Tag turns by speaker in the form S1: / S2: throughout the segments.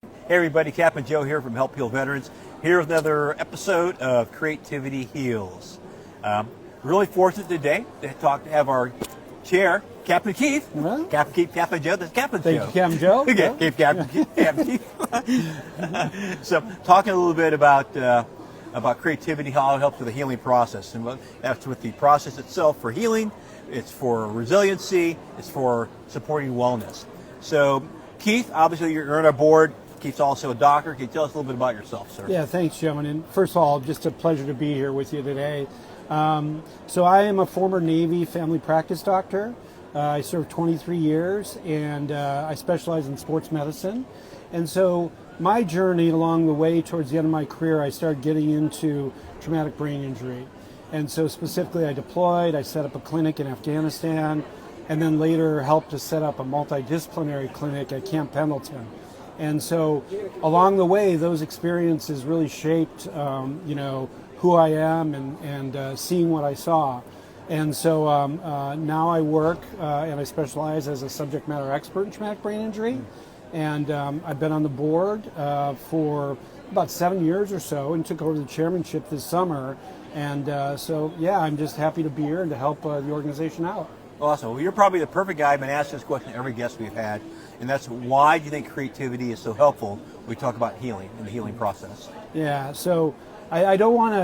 S1: Hey everybody, Cap and Joe here from Help Heal Veterans. Here's another episode of Creativity Heals. Really fortunate today to have our chair, Captain Keith.
S2: Well,
S1: Captain Keith, Captain Joe, that's Captain
S2: thank
S1: Joe.
S2: you, Captain Joe.
S1: Okay,
S2: Yeah.
S1: Captain Keith. So, talking a little bit about creativity, how it helps with the healing process. And that's with the process itself for healing, it's for resiliency, it's for supporting wellness. So, Keith, obviously you're on our board. Keith's also a doctor. Can you tell us a little bit about yourself, sir?
S2: Yeah, thanks, Joe. And first of all, just a pleasure to be here with you today. So I am a former Navy family practice doctor. I served 23 years, and I specialize in sports medicine. And so my journey along the way towards the end of my career, I started getting into traumatic brain injury. And so specifically, I deployed, I set up a clinic in Afghanistan, and then later helped to set up a multidisciplinary clinic at Camp Pendleton. And so along the way, those experiences really shaped, who I am and seeing what I saw. And so now I work and I specialize as a subject matter expert in traumatic brain injury. And I've been on the board for about 7 years or so and took over the chairmanship this summer. And I'm just happy to be here and to help the organization out.
S1: Awesome. Well, you're probably the perfect guy. I've been asking this question to every guest we've had, and that's why do you think creativity is so helpful when we talk about healing and the healing process?
S2: Yeah, so I don't want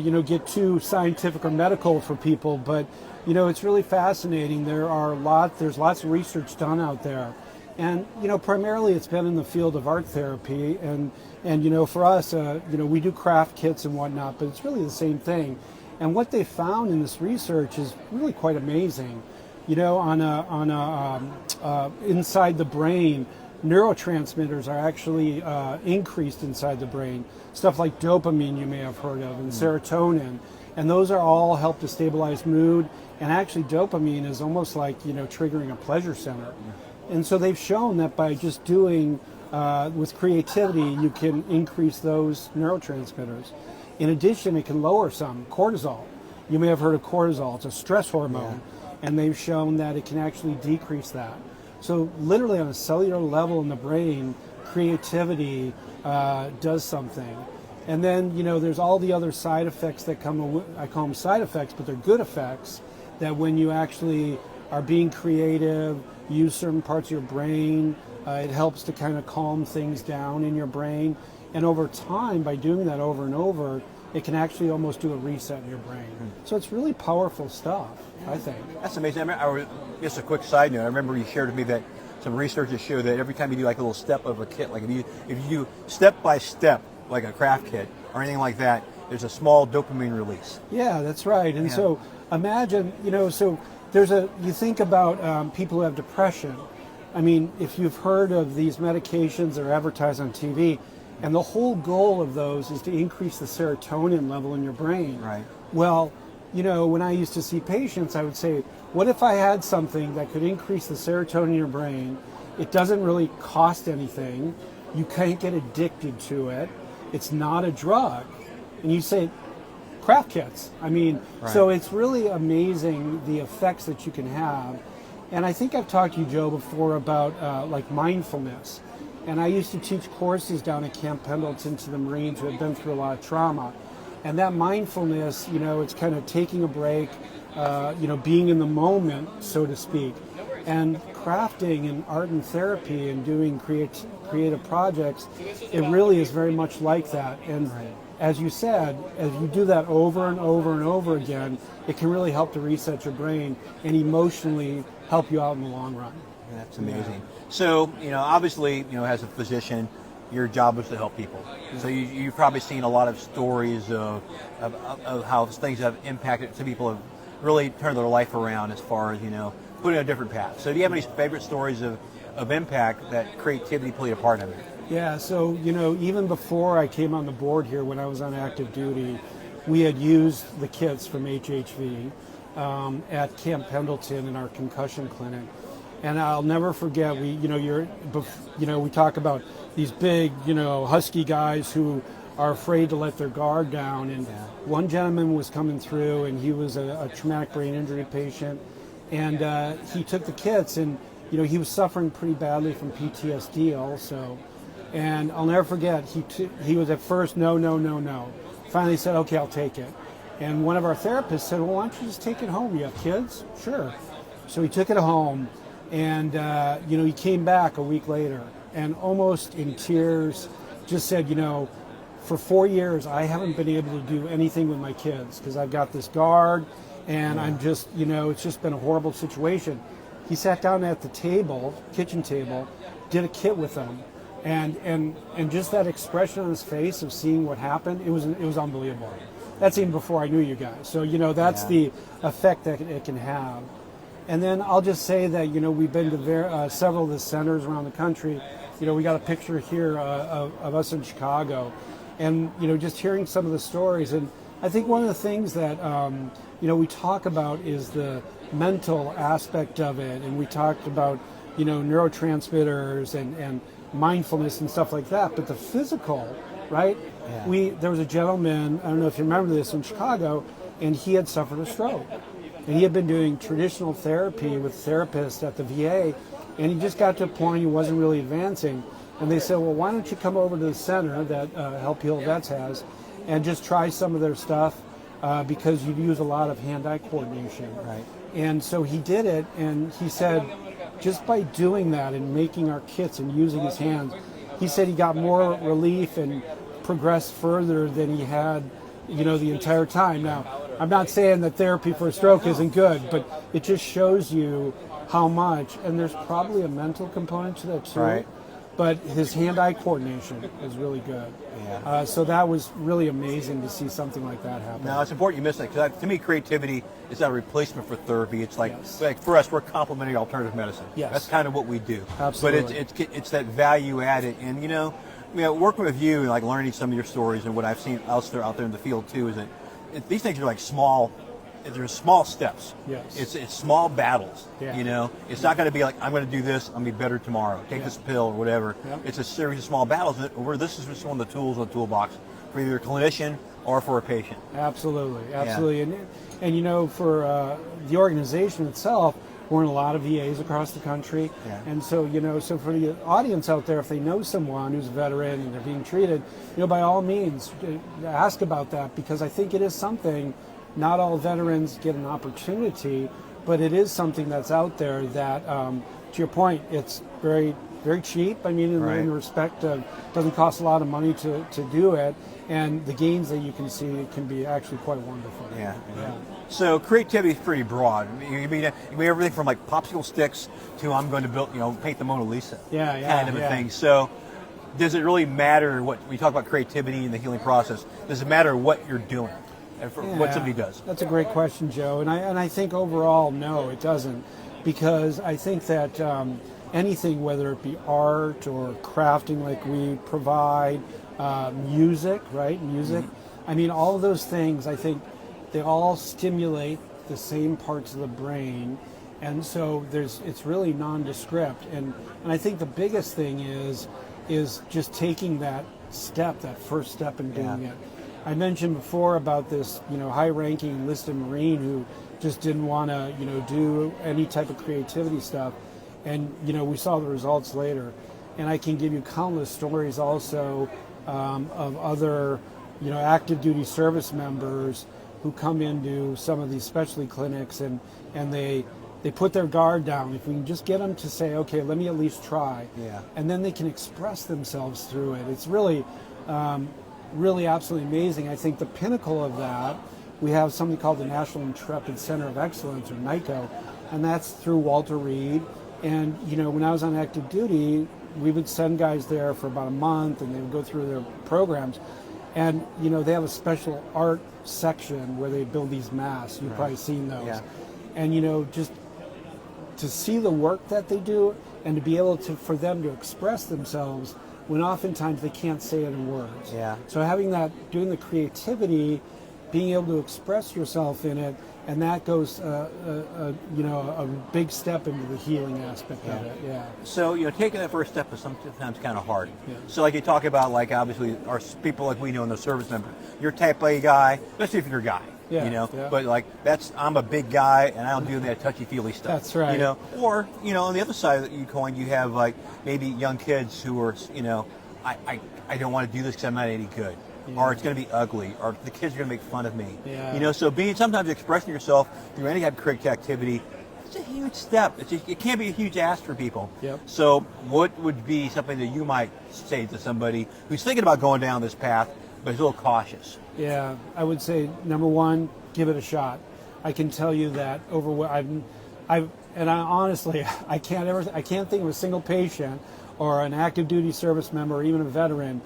S2: to, get too scientific or medical for people, but, it's really fascinating. There's lots of research done out there. And, primarily it's been in the field of art therapy. And for us, we do craft kits and whatnot, but it's really the same thing. And what they found in this research is really quite amazing. Inside the brain, neurotransmitters are actually increased inside the brain. Stuff like dopamine you may have heard of, and serotonin. And those are all help to stabilize mood. And actually dopamine is almost like, triggering a pleasure center. And so they've shown that by just doing, with creativity, you can increase those neurotransmitters. In addition, it can lower some cortisol. You may have heard of cortisol. It's a stress hormone. Yeah. And they've shown that it can actually decrease that. So literally on a cellular level in the brain, creativity does something. And then, there's all the other side effects that come, I call them side effects, but they're good effects, that when you actually are being creative, use certain parts of your brain, it helps to kind of calm things down in your brain. And over time, by doing that over and over, it can actually almost do a reset in your brain. So it's really powerful stuff, I think.
S1: That's amazing. Just a quick side note. I remember you shared with me that some researchers show that every time you do like a little step of a kit, like if you do step by step, like a craft kit or anything like that, there's a small dopamine release.
S2: Yeah, that's right. And so imagine, you think about people who have depression. I mean, if you've heard of these medications that are advertised on TV, and the whole goal of those is to increase the serotonin level in your brain.
S1: Right.
S2: Well, when I used to see patients, I would say, what if I had something that could increase the serotonin in your brain? It doesn't really cost anything. You can't get addicted to it. It's not a drug. And you say, craft kits. So it's really amazing the effects that you can have. And I think I've talked to you, Joe, before about like mindfulness. And I used to teach courses down at Camp Pendleton to the Marines who had been through a lot of trauma. And that mindfulness, it's kind of taking a break, being in the moment, so to speak. And crafting and art and therapy and doing creative projects, it really is very much like that. And as you said, as you do that over and over and over again, it can really help to reset your brain and emotionally help you out in the long run.
S1: That's amazing. Yeah. So, obviously, as a physician, your job is to help people. So you've probably seen a lot of stories of how things have impacted. Some people have really turned their life around as far as, putting a different path. So do you have any favorite stories of impact that creativity played a part in it?
S2: Yeah, so, even before I came on the board here, when I was on active duty, we had used the kits from HHV at Camp Pendleton in our concussion clinic. And I'll never forget, we talk about these big, husky guys who are afraid to let their guard down. And one gentleman was coming through, and he was a traumatic brain injury patient. And he took the kits, and, he was suffering pretty badly from PTSD also. And I'll never forget, he was at first, no, no, no, no. Finally said, okay, I'll take it. And one of our therapists said, well, why don't you just take it home? You have kids? Sure. So he took it home, and he came back a week later, and almost in tears, just said, for 4 years, I haven't been able to do anything with my kids because I've got this guard, and I'm just, it's just been a horrible situation. He sat down at the table, kitchen table, did a kit with them, and just that expression on his face of seeing what happened, it was unbelievable. That's even before I knew you guys. So, that's the effect that it can have. And then I'll just say that, we've been to several of the centers around the country. We got a picture here of us in Chicago. And, just hearing some of the stories. And I think one of the things that, we talk about is the mental aspect of it. And we talked about, neurotransmitters and mindfulness and stuff like that. But the physical, right? Yeah. There was a gentleman, I don't know if you remember this, in Chicago, and he had suffered a stroke. And he had been doing traditional therapy with therapists at the VA, and he just got to a point he wasn't really advancing. And they said, well, why don't you come over to the center that Help Heal Vets has and just try some of their stuff because you use a lot of hand-eye coordination. Right. And so he did it, and he said, just by doing that and making our kits and using his hands, he said he got more relief and progressed further than he had, the entire time. Now, I'm not saying that therapy for a stroke isn't good, but it just shows you how much, and there's probably a mental component to that too. Right. But his hand-eye coordination is really good. Yeah. So that was really amazing to see something like that happen.
S1: Now, it's important you missed that, because to me, creativity is not a replacement for therapy. It's like for us, we're complementing alternative medicine. Yes. That's kind of what we do.
S2: Absolutely.
S1: But it's that value added. And, working with you and like learning some of your stories and what I've seen out there in the field too is that these things are like small. They're small steps.
S2: Yes.
S1: It's small battles.
S2: Yeah.
S1: It's not going to be like, I'm going to do this, I'm going to be better tomorrow. Take this pill or whatever. Yep. It's a series of small battles where this is just one of the tools in the toolbox for either a clinician or for a patient.
S2: Absolutely. Yeah. And for the organization itself, we're in a lot of VAs across the country. Yeah. And so, so for the audience out there, if they know someone who's a veteran and they're being treated, by all means, ask about that, because I think it is something. Not all veterans get an opportunity, but it is something that's out there that, to your point, it's very, very cheap. I mean, in respect of, doesn't cost a lot of money to do it, and the gains that you can see can be actually quite wonderful.
S1: Yeah. So creativity is pretty broad. You mean everything from like popsicle sticks to I'm going to build, paint the Mona Lisa. Kind of a thing. So does it really matter what we talk about creativity and the healing process? Does it matter what you're doing? For what somebody does? That's
S2: a great question, Joe. And I think overall, no, it doesn't. Because I think that anything, whether it be art or crafting like we provide, music, right? Music. Mm-hmm. I mean, all of those things, I think they all stimulate the same parts of the brain. And so it's really nondescript. And I think the biggest thing is just taking that step, that first step in doing it. I mentioned before about this, high-ranking enlisted Marine who just didn't want to, do any type of creativity stuff. And, we saw the results later. And I can give you countless stories also of other, active duty service members who come into some of these specialty clinics and they put their guard down. If we can just get them to say, okay, let me at least try. Yeah. And then they can express themselves through it. It's really... really absolutely amazing. I think the pinnacle of that, we have something called the National Intrepid Center of Excellence, or NICO, and that's through Walter Reed. And, when I was on active duty, we would send guys there for about a month, and they would go through their programs. And, they have a special art section where they build these masks. You've probably seen those. Yeah. And, just to see the work that they do and to be able to, for them to express themselves when oftentimes they can't say it in words. Yeah. So having that, doing the creativity, being able to express yourself in it, and that goes, a big step into the healing aspect of it. Yeah.
S1: So taking that first step is sometimes kind of hard. Yeah. So like you talk about, like obviously our people like we know in the service member, you're type A guy, especially if you're a guy. Yeah, yeah. But like I'm a big guy and I don't do that touchy-feely stuff.
S2: That's right.
S1: Or on the other side of the coin, you have like maybe young kids who are I don't want to do this because I'm not any good, or it's going to be ugly, or the kids are going to make fun of me.
S2: Yeah.
S1: You know, so sometimes expressing yourself through any type of creative activity, it's a huge step. It can be a huge ask for people.
S2: Yep.
S1: So what would be something that you might say to somebody who's thinking about going down this path, but is a little cautious?
S2: Yeah, I would say number one, give it a shot. I can tell you that honestly, I can't think of a single patient or an active duty service member or even a veteran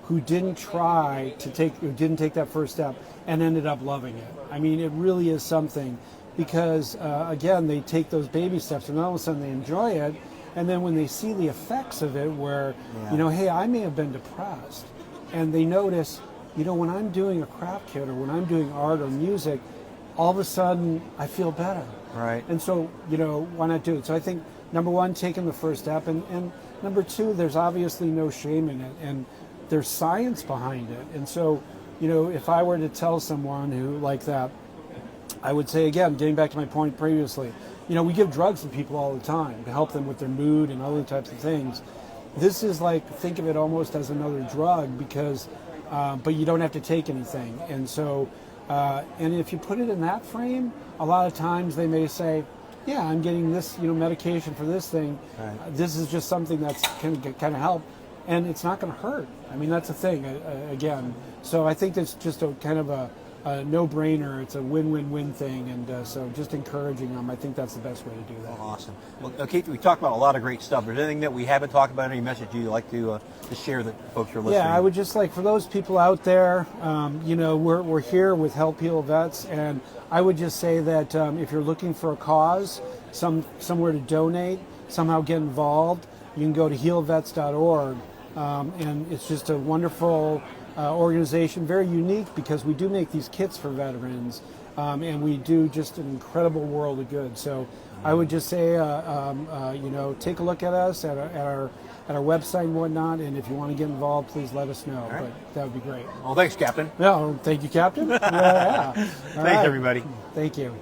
S2: who didn't take that first step and ended up loving it. I mean, it really is something, because again, they take those baby steps and all of a sudden they enjoy it, and then when they see the effects of it, where hey, I may have been depressed, and they notice, when I'm doing a craft kit or when I'm doing art or music, all of a sudden I feel better.
S1: Right.
S2: And so, why not do it? So I think number one, taking the first step, and number two, there's obviously no shame in it, and there's science behind it. And so, if I were to tell someone who like that, I would say, again, getting back to my point previously, we give drugs to people all the time to help them with their mood and other types of things. This is like, think of it almost as another drug, because, but you don't have to take anything. And so, and if you put it in that frame, a lot of times they may say, yeah, I'm getting this, medication for this thing.
S1: Right.
S2: This is just something that's kind of help, and it's not going to hurt. I mean, that's the thing, again. So I think it's just a kind of a no-brainer. It's a win-win-win thing, and so just encouraging them. I think that's the best way to do that.
S1: Awesome. Well, okay, we talked about a lot of great stuff. Is there anything that we haven't talked about, any message you'd like to share that folks are listening?
S2: Yeah, I would just like, for those people out there, we're here with Help Heal Vets, and I would just say that if you're looking for a cause, somewhere to donate, somehow get involved, you can go to healvets.org, and it's just a wonderful organization, very unique, because we do make these kits for veterans, and we do just an incredible world of good. So I would just say, take a look at us at our website and whatnot, and if you want to get involved, please let us know.
S1: Right.
S2: But that would be great.
S1: Well, thanks, Captain.
S2: No, thank you, Captain. Yeah.
S1: Thanks, everybody.
S2: Thank you.